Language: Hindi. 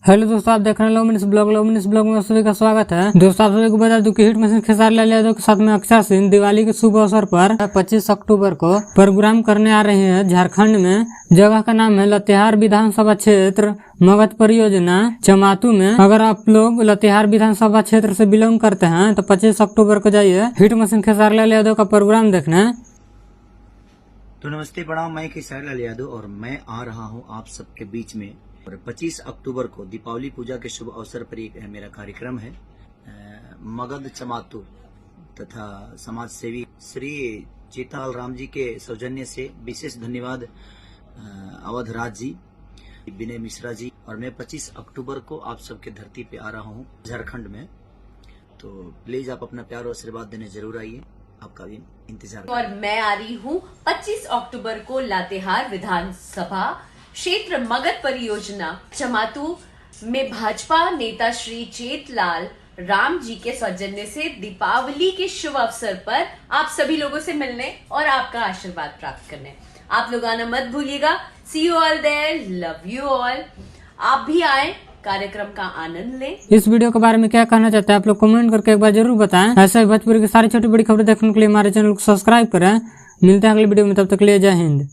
हेलो दोस्तों, आप देख रहे हैं लोमिनस ब्लॉग में सभी का स्वागत है। दोस्तों, आप सभी को बता दूं कि हिट मशीन खेसारी लाल यादव के साथ में अक्षय सिंह दिवाली के शुभ अवसर पर 25 अक्टूबर को प्रोग्राम करने आ रहे हैं झारखंड में। जगह का नाम है लातेहार विधानसभा क्षेत्र, मगध परियोजना, चमातू में। अगर आप लोग लातेहार विधानसभा क्षेत्र से बिलोंग करते हैं तो 25 अक्टूबर को जाइए हिट मशीन खेसारी लाल यादव का प्रोग्राम देखने। तो नमस्ते, प्रणाम। मैं खेसारी लाल यादव और मैं आ रहा हूं आप सबके बीच में। और 25 अक्टूबर को दीपावली पूजा के शुभ अवसर पर एक मेरा कार्यक्रम है। मगध चमातू तथा समाज सेवी श्री चेताल राम जी के सौजन्य से विशेष धन्यवाद अवध राज जी, विनय मिश्रा जी। और मैं 25 अक्टूबर को आप सबके धरती पे आ रहा हूं झारखंड में। तो प्लीज आप अपना प्यार और आशीर्वाद देने जरूर आइए, आपका भी इंतजार। और मैं आ रही हूँ 25 अक्टूबर को लातेहार विधानसभा क्षेत्र मगध परियोजना चमातू में भाजपा नेता श्री चेतलाल राम जी के सौजन्य से दीपावली के शुभ अवसर पर आप सभी लोगों से मिलने और आपका आशीर्वाद प्राप्त करने। आप लोग आना मत भूलिएगा। See you all there, love you all. आप भी आए, कार्यक्रम का आनंद लें। इस वीडियो के बारे में क्या कहना चाहते हैं आप लोग कमेंट करके एक बार जरूर बताएं। ऐसे ही भोजपुरी की सारी छोटी बड़ी खबरें देखने के लिए हमारे चैनल को सब्सक्राइब करें। मिलते हैं अगले वीडियो में, तब तक के लिए जय हिंद।